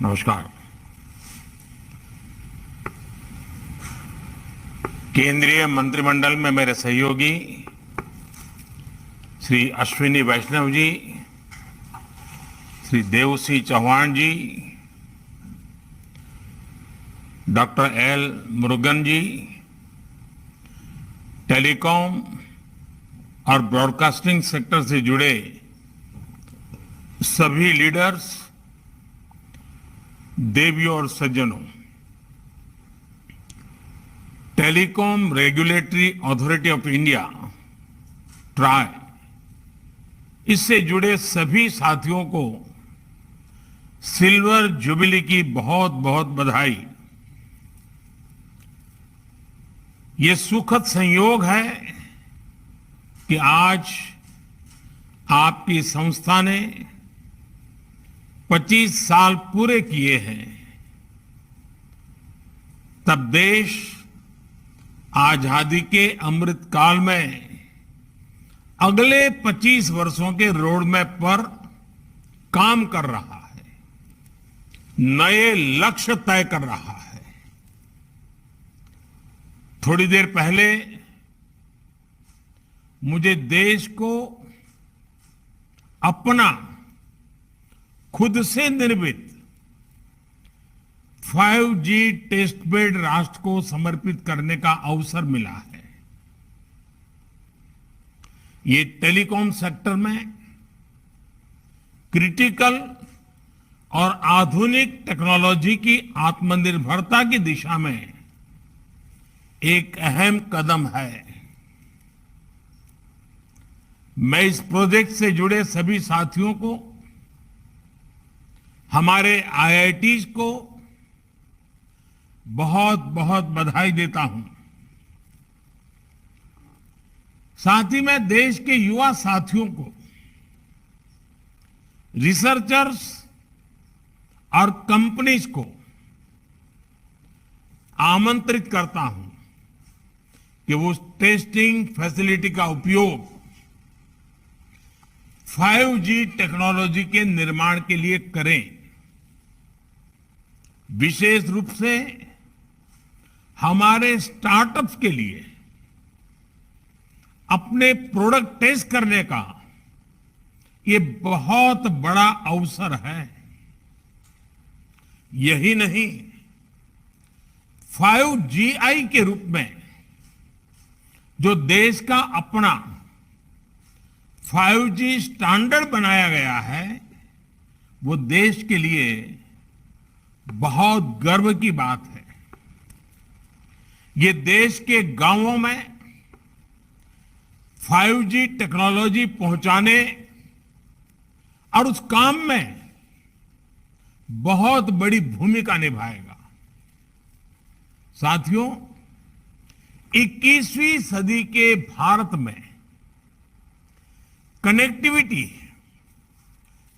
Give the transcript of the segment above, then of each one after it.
नमस्कार। केंद्रीय मंत्रिमंडल में मेरे सहयोगी श्री अश्विनी वैष्णव जी, श्री देवसी चौहान जी, डॉक्टर एल मुरुगन जी, टेलीकॉम और ब्रॉडकास्टिंग सेक्टर से जुड़े सभी लीडर्स, देवियों और सज्जनों, telecom regulatory authority of India try, इससे जुड़े सभी साथियों को सिल्वर जुबिली की बहुत बहुत बधाई। ये सुखद संयोग है कि आज आपकी संस्था ने 25 साल पूरे किए हैं। तब देश आजादी के अमृत काल में अगले 25 वर्षों के रोड मैप पर काम कर रहा है, नए लक्ष्य तय कर रहा है। थोड़ी देर पहले मुझे देश को अपना खुद से निर्मित 5G टेस्ट बेड राष्ट्र को समर्पित करने का अवसर मिला है। ये टेलीकॉम सेक्टर में क्रिटिकल और आधुनिक टेक्नोलॉजी की आत्मनिर्भरता की दिशा में एक अहम कदम है। मैं इस प्रोजेक्ट से जुड़े सभी साथियों को, हमारे IITs को बहुत बहुत बधाई देता हूं। साथ ही मैं देश के युवा साथियों को, रिसर्चर्स और कंपनीज को आमंत्रित करता हूं कि वो टेस्टिंग फैसिलिटी का उपयोग 5G टेक्नोलॉजी के निर्माण के लिए करें। विशेष रूप से हमारे स्टार्टअप्स के लिए अपने प्रोडक्ट टेस्ट करने का ये बहुत बड़ा अवसर है। यही नहीं, 5GI के रूप में जो देश का अपना 5G स्टैंडर्ड बनाया गया है, वो देश के लिए बहुत गर्व की बात है। ये देश के गांवों में 5G टेक्नोलॉजी पहुंचाने और उस काम में बहुत बड़ी भूमिका निभाएगा। साथियों, 21वीं सदी के भारत में कनेक्टिविटी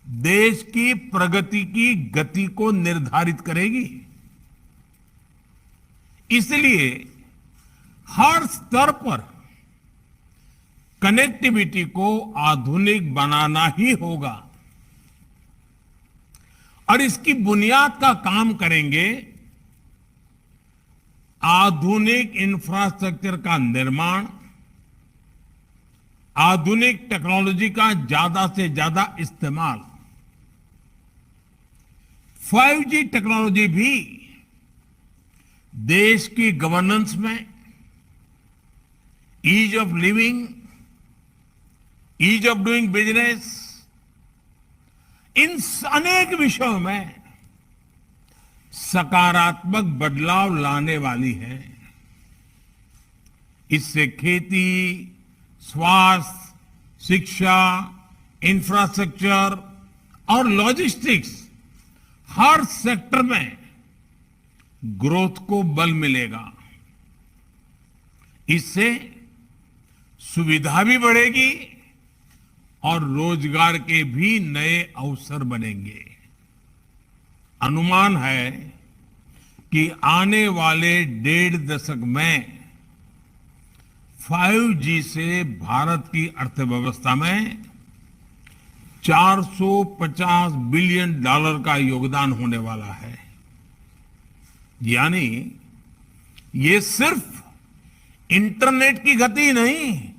देश की प्रगति की गति को निर्धारित करेगी। इसलिए हर स्तर पर कनेक्टिविटी को आधुनिक बनाना ही होगा और इसकी बुनियाद का काम करेंगे आधुनिक इंफ्रास्ट्रक्चर का निर्माण, आधुनिक टेक्नोलॉजी का ज्यादा से ज्यादा इस्तेमाल। 5G टेक्नोलॉजी भी देश की गवर्नेंस में, ease of living, ease of doing business, इन अनेक विषयों में सकारात्मक बदलाव लाने वाली है। इससे खेती, स्वास्थ्य, शिक्षा, इंफ्रास्ट्रक्चर और लॉजिस्टिक्स, हर सेक्टर में ग्रोथ को बल मिलेगा। इससे सुविधा भी बढ़ेगी और रोजगार के भी नए अवसर बनेंगे। अनुमान है कि आने वाले 1.5 दशक में 5G से भारत की अर्थव्यवस्था में 450 बिलियन डॉलर का योगदान होने वाला है। यानी ये सिर्फ इंटरनेट की गति नहीं,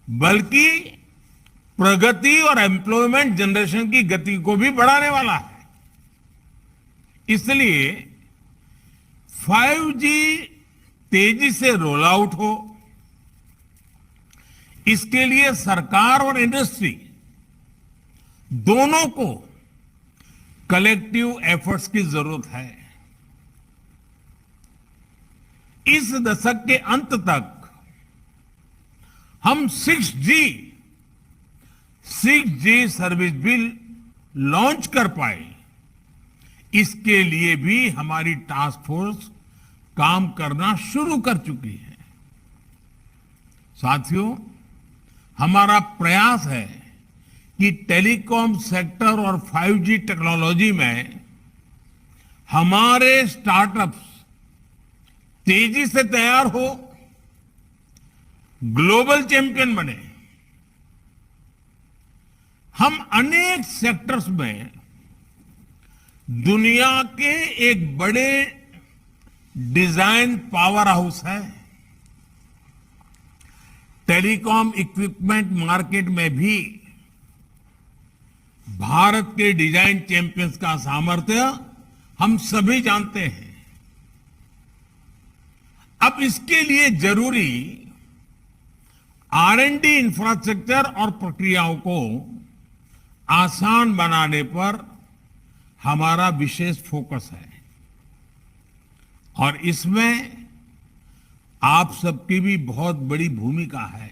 बल्कि प्रगति और एम्प्लॉयमेंट जनरेशन की गति को भी बढ़ाने वाला है। इसलिए 5G तेजी से रोल आउट हो, इसके लिए सरकार और इंडस्ट्री दोनों को कलेक्टिव एफर्ट्स की जरूरत है। इस दशक के अंत तक हम 6G सर्विस भी लॉन्च कर पाए, इसके लिए भी हमारी टास्क फोर्स काम करना शुरू कर चुकी है। साथियों, हमारा प्रयास है कि टेलीकॉम सेक्टर और 5G टेक्नोलॉजी में हमारे स्टार्टअप्स तेजी से तैयार हो, ग्लोबल चैंपियन बने। हम अनेक सेक्टर्स में दुनिया के एक बड़े डिजाइन पावर हाउस है। टेलीकॉम इक्विपमेंट मार्केट में भी भारत के डिजाइन चैंपियंस का सामर्थ्य हम सभी जानते हैं। अब इसके लिए जरूरी R&D इंफ्रास्ट्रक्चर और प्रक्रियाओं को आसान बनाने पर हमारा विशेष फोकस है और इसमें आप सबकी भी बहुत बड़ी भूमिका है।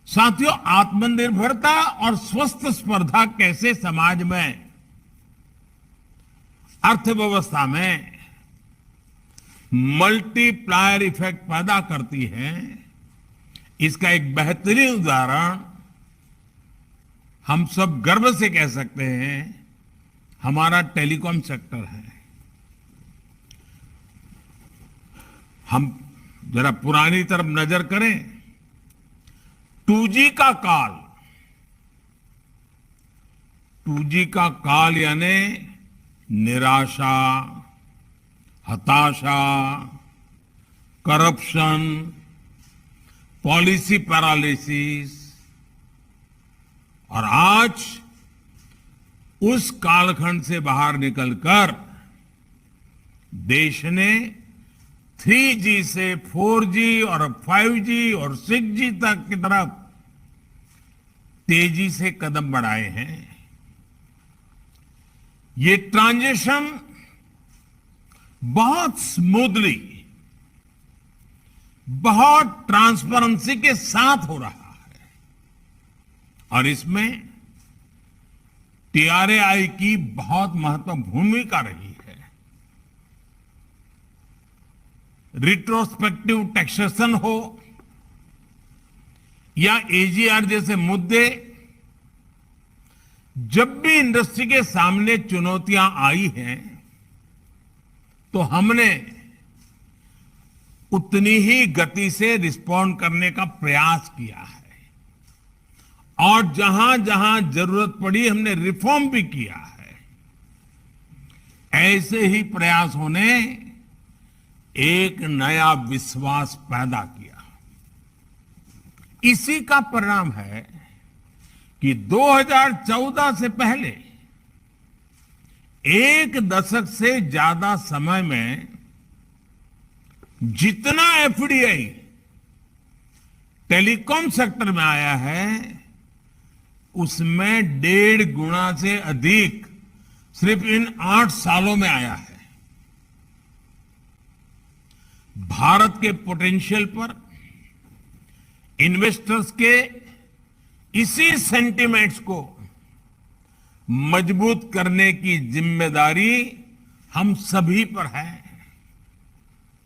साथियों, आत्मनिर्भरता और स्वस्थ स्पर्धा कैसे समाज में, अर्थव्यवस्था में मल्टीप्लायर इफेक्ट पैदा करती है, इसका एक बेहतरीन उदाहरण हम सब गर्व से कह सकते हैं, हमारा टेलीकॉम सेक्टर है। हम जरा पुरानी तरफ नजर करें, 2G का काल, 2G का काल यानी निराशा, हताशा, करप्शन, पॉलिसी पैरालिसिस, और आज उस कालखंड से बाहर निकलकर देश ने 3G से 4G और 5G और 6G तक की तरफ तेजी से कदम बढ़ाए हैं। ये ट्रांजिशन बहुत स्मूथली, बहुत ट्रांसपेरेंसी के साथ हो रहा है और इसमें TRAI की बहुत महत्वपूर्ण भूमिका रही है। रिट्रोस्पेक्टिव टैक्सेशन हो या AGR जैसे मुद्दे, जब भी इंडस्ट्री के सामने चुनौतियां आई हैं, तो हमने उतनी ही गति से रिस्पॉन्ड करने का प्रयास किया है और जहां जहां जरूरत पड़ी हमने रिफॉर्म भी किया है। ऐसे ही प्रयासों ने एक नया विश्वास पैदा किया। इसी का परिणाम है कि 2014 से पहले एक दशक से ज्यादा समय में जितना FDI टेलीकॉम सेक्टर में आया है, उसमें 1.5 गुना से अधिक सिर्फ इन 8 सालों में आया है। भारत के पोटेंशियल पर इन्वेस्टर्स के इसी सेंटिमेंट्स को मजबूत करने की जिम्मेदारी हम सभी पर है।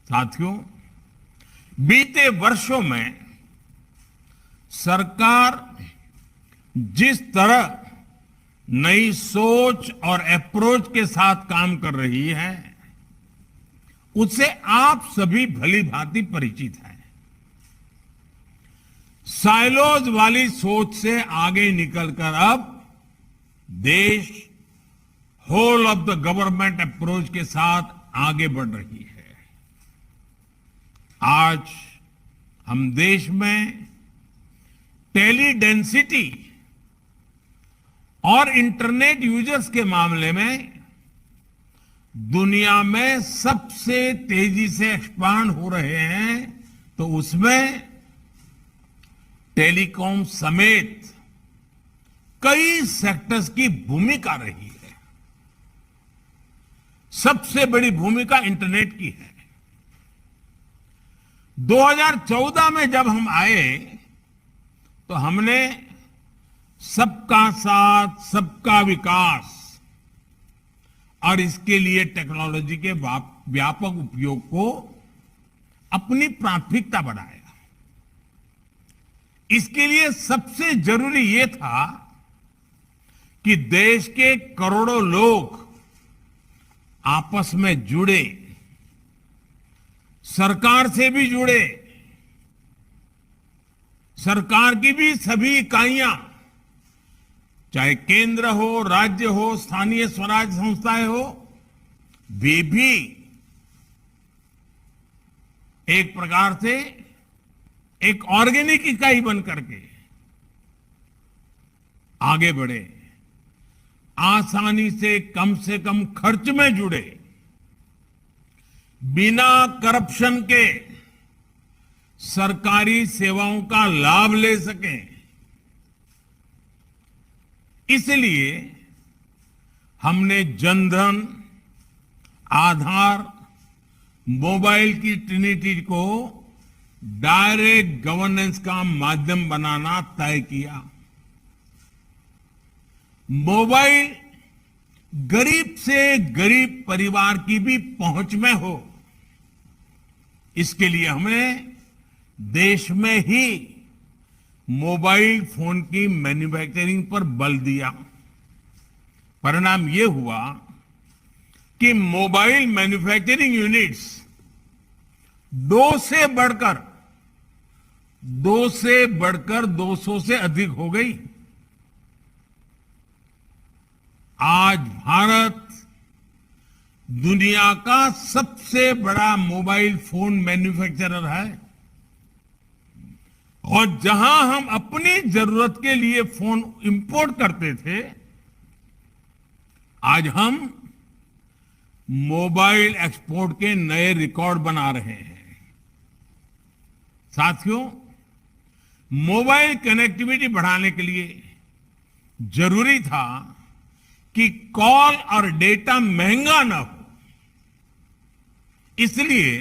साथियों, बीते वर्षों में सरकार जिस तरह नई सोच और अप्रोच के साथ काम कर रही है, उससे आप सभी भली भांति परिचित हैं। साइलोज वाली सोच से आगे निकलकर अब देश whole of the government approach के साथ आगे बढ़ रही है। आज हम देश में टेली डेंसिटी और इंटरनेट यूजर्स के मामले में दुनिया में सबसे तेजी से एक्सपांड हो रहे हैं, तो उसमें टेलीकॉम समेत कई सेक्टर्स की भूमिका रही है। सबसे बड़ी भूमिका इंटरनेट की है। 2014 में जब हम आए तो हमने सबका साथ सबका विकास और इसके लिए टेक्नोलॉजी के व्यापक उपयोग को अपनी प्राथमिकता बनाया। इसके लिए सबसे जरूरी यह था कि देश के करोड़ों लोग आपस में जुड़े, सरकार से भी जुड़े, सरकार की भी सभी इकाइयां, चाहे केंद्र हो, राज्य हो, स्थानीय स्वराज संस्थाएं हो, वे भी एक प्रकार से एक ऑर्गेनिक इकाई बन करके आगे बढ़े, आसानी से कम खर्च में जुड़े, बिना करप्शन के सरकारी सेवाओं का लाभ ले सकें। इसलिए हमने जनधन, आधार, मोबाइल की ट्रिनिटी को डायरेक्ट गवर्नेंस का माध्यम बनाना तय किया। मोबाइल गरीब से गरीब परिवार की भी पहुंच में हो, इसके लिए हमने देश में ही मोबाइल फोन की मैन्युफैक्चरिंग पर बल दिया। परिणाम यह हुआ कि मोबाइल मैन्युफैक्चरिंग यूनिट्स 2 से बढ़कर 200 से अधिक हो गई। आज भारत दुनिया का सबसे बड़ा मोबाइल फोन मैन्युफैक्चरर है, और जहां हम अपनी जरूरत के लिए फोन इंपोर्ट करते थे, आज हम मोबाइल एक्सपोर्ट के नए रिकॉर्ड बना रहे हैं। साथियों, मोबाइल कनेक्टिविटी बढ़ाने के लिए जरूरी था कि कॉल और डेटा महंगा ना हो। इसलिए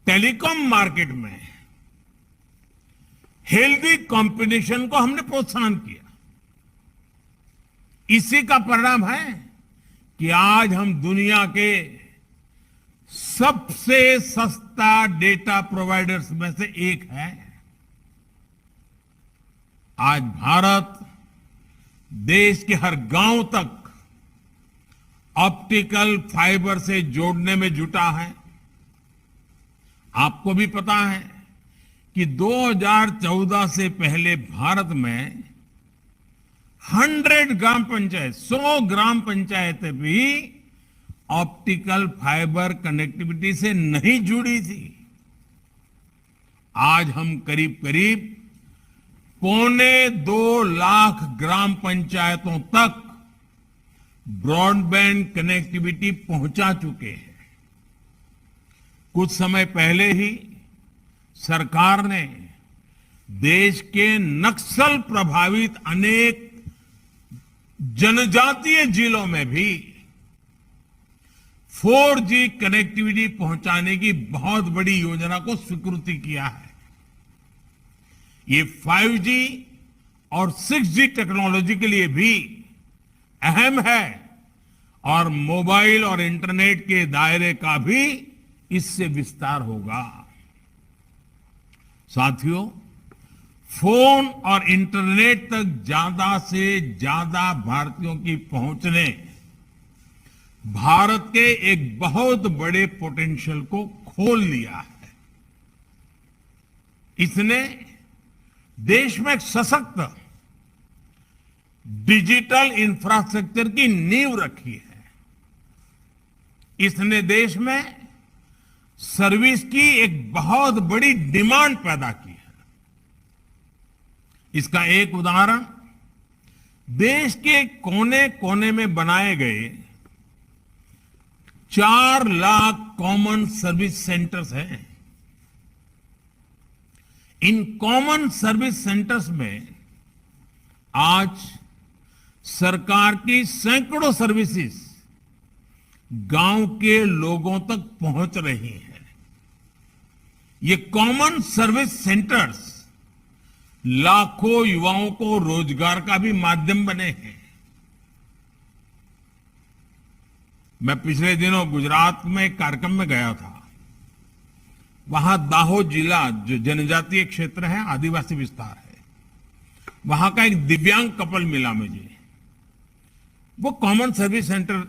टेलीकॉम मार्केट में हेल्दी कंपटीशन को हमने प्रोत्साहन किया। इसी का परिणाम है कि आज हम दुनिया के सबसे सस्ता डेटा प्रोवाइडर्स में से एक है। आज भारत देश के हर गांव तक ऑप्टिकल फाइबर से जोड़ने में जुटा है। आपको भी पता है कि 2014 से पहले भारत में 100 ग्राम पंचायतें भी ऑप्टिकल फाइबर कनेक्टिविटी से नहीं जुड़ी थी। आज हम करीब 2.25 लाख ग्राम पंचायतों तक ब्रॉडबैंड कनेक्टिविटी पहुंचा चुके हैं। कुछ समय पहले ही सरकार ने देश के नक्सल प्रभावित अनेक जनजातीय जिलों में भी 4G कनेक्टिविटी पहुंचाने की बहुत बड़ी योजना को स्वीकृति किया है। ये 5G और 6G टेक्नोलॉजी के लिए भी अहम है, और मोबाइल और इंटरनेट के दायरे का भी इससे विस्तार होगा। साथियों, फोन और इंटरनेट तक ज्यादा से ज्यादा भारतीयों की पहुंचने भारत के एक बहुत बड़े पोटेंशियल को खोल लिया है। इसने देश में एक सशक्त डिजिटल इंफ्रास्ट्रक्चर की नींव रखी है। इसने देश में सर्विस की एक बहुत बड़ी डिमांड पैदा की है। इसका एक उदाहरण देश के कोने कोने में बनाए गए 4 लाख कॉमन सर्विस सेंटर्स हैं। इन कॉमन सर्विस सेंटर्स में आज सरकार की सैकड़ों सर्विसेज गांव के लोगों तक पहुंच रही हैं। ये कॉमन सर्विस सेंटर्स लाखों युवाओं को रोजगार का भी माध्यम बने हैं। मैं पिछले दिनों गुजरात में एक कार्यक्रम में गया था। वहां दाहोद जिला जो जनजातीय क्षेत्र है, आदिवासी विस्तार है, वहां का एक दिव्यांग कपल मिला मुझे। वो कॉमन सर्विस सेंटर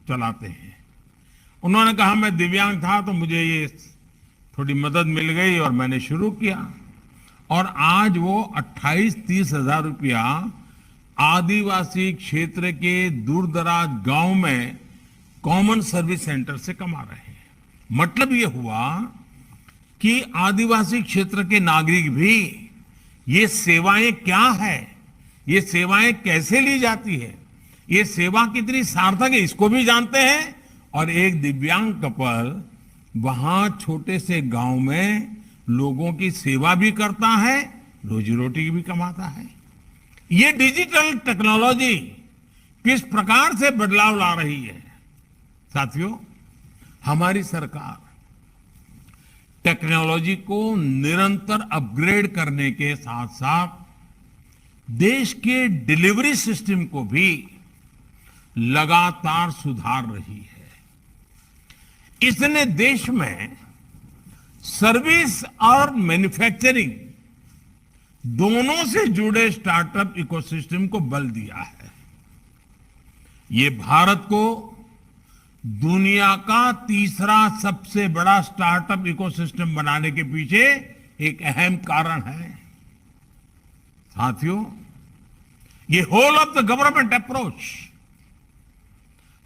चलाते हैं। उन्होंने कहा मैं दिव्यांग था तो मुझे ये थोड़ी मदद मिल गई और मैंने शुरू किया, और आज वो 28-30 हजार रुपया आदिवासी क्षेत्र के दूरदराज गांव में कॉमन सर्विस सेंटर से कमा रहे हैं। मतलब ये हुआ कि आदिवासी क्षेत्र के नागरिक भी ये सेवाएं क्या है, ये सेवाएं कैसे ली जाती है, ये सेवा कितनी सार्थक है, इसको भी जानते हैं। और एक दिव्यांग कपल वहां छोटे से गांव में लोगों की सेवा भी करता है, रोजी रोटी भी कमाता है। ये डिजिटल टेक्नोलॉजी किस प्रकार से बदलाव ला रही है। साथियों, हमारी सरकार टेक्नोलॉजी को निरंतर अपग्रेड करने के साथ साथ देश के डिलीवरी सिस्टम को भी लगातार सुधार रही है। इसने देश में सर्विस और मैन्युफैक्चरिंग दोनों से जुड़े स्टार्टअप इकोसिस्टम को बल दिया है। ये भारत को दुनिया का तीसरा सबसे बड़ा स्टार्टअप इकोसिस्टम बनाने के पीछे एक अहम कारण है। साथियों, ये whole of the government approach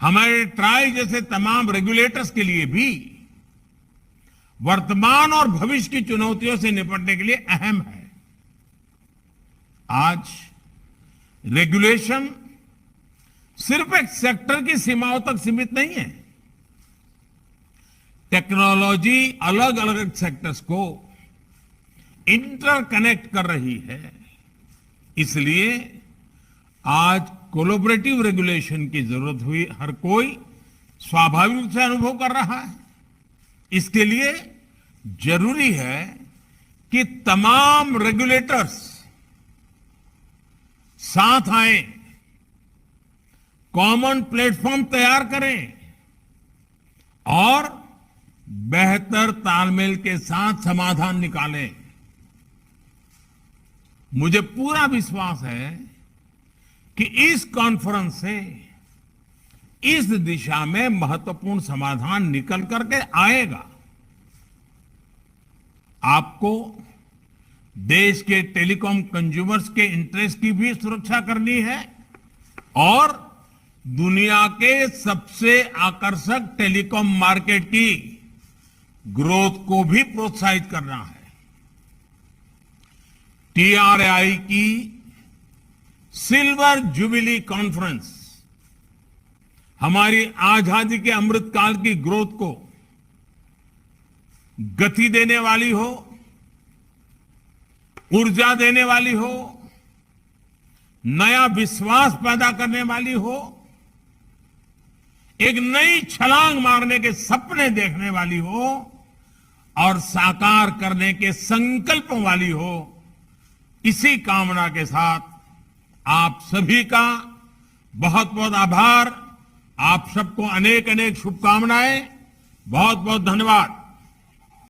हमारे ट्राई जैसे तमाम रेगुलेटर्स के लिए भी वर्तमान और भविष्य की चुनौतियों से निपटने के लिए अहम है। आज रेगुलेशन सिर्फ एक सेक्टर की सीमाओं तक सीमित नहीं है। टेक्नोलॉजी अलग अलग सेक्टर्स को इंटरकनेक्ट कर रही है। इसलिए आज कोलैबोरेटिव रेगुलेशन की जरूरत हुई हर कोई स्वाभाविक रूप से अनुभव कर रहा है। इसके लिए जरूरी है कि तमाम रेगुलेटर्स साथ आए, कॉमन प्लेटफॉर्म तैयार करें और बेहतर तालमेल के साथ समाधान निकालें। मुझे पूरा विश्वास है कि इस कॉन्फ्रेंस से इस दिशा में महत्वपूर्ण समाधान निकल करके आएगा। आपको देश के टेलीकॉम कंज्यूमर्स के इंटरेस्ट की भी सुरक्षा करनी है और दुनिया के सबसे आकर्षक टेलीकॉम मार्केट की ग्रोथ को भी प्रोत्साहित करना है। टीआरआई की सिल्वर जुबिली कॉन्फ्रेंस हमारी आजादी के अमृतकाल की ग्रोथ को गति देने वाली हो, ऊर्जा देने वाली हो, नया विश्वास पैदा करने वाली हो, एक नई छलांग मारने के सपने देखने वाली हो और साकार करने के संकल्प वाली हो। इसी कामना के साथ आप सभी का बहुत बहुत आभार। आप सबको अनेक अनेक शुभकामनाएं। बहुत बहुत धन्यवाद।